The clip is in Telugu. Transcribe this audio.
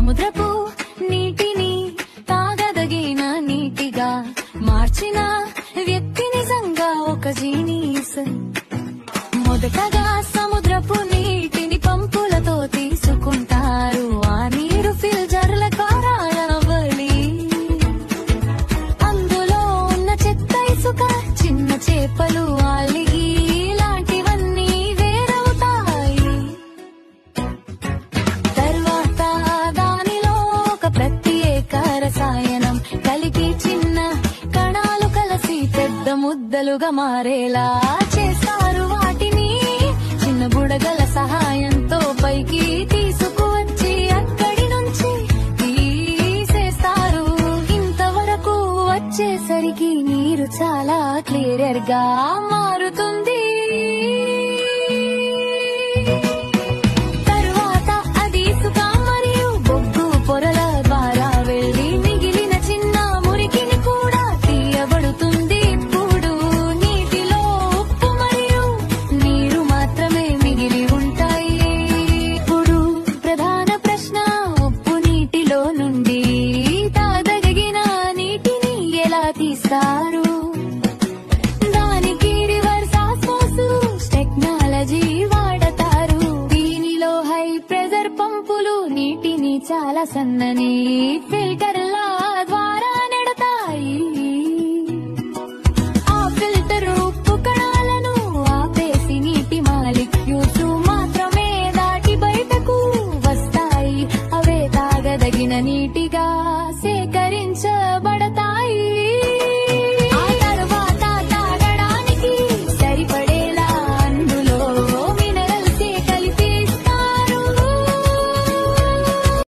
సముద్రపు నీటిని తాగదగిన నీటిగా మార్చిన వ్యక్తి నిజంగా ఒక జీనియస్. మొదటగా సముద్రపు నీటిని పంపులతో తీసుకుంటారు. ఆ నీరు ఫిల్టర్ల ద్వారా రావాలి. అందులో ఉన్న చెత్త, ఇసుక, చిన్న చేపలు, ఆలిగి లాంటివన్నీ వేరవుతాయి. తర్వాత దానిలో ఒక ప్రత్యేక రసాయనం కలిగి చిన్న కణాలు కలిసి పెద్ద ముద్దలుగా మారేలా చేస్తారు. వాటిని చిన్న బుడగల సహాయంతో పైకి తీసుకువచ్చి అక్కడి నుంచి తీసేస్తారు. ఇంతవరకు వచ్చేసరికి నీరు చాలా క్లియర్ గా మారుతుంది. తరువాత అది ఇసుక మరియు బొగ్గు పొరల ద్వారా వెళ్లి మిగిలిన చిన్న మురికిని కూడా తీయబడుతుంది. ఇప్పుడు నీటిలో ఉప్పు మరియు నీరు మాత్రమే మిగిలి ఉంటాయి. ఇప్పుడు ప్రధాన ప్రశ్న, ఉప్పు నీటిలో నుండి తాగదగిన నీటిని ఎలా తీస్తారు? దానికి రివర్స్ ఆస్మోసిస్ టెక్నాలజీ వాడతారు. దీనిలో హై ప్రెజర్ పంపులు నీటిని చాలా సన్నని ఫిల్టర్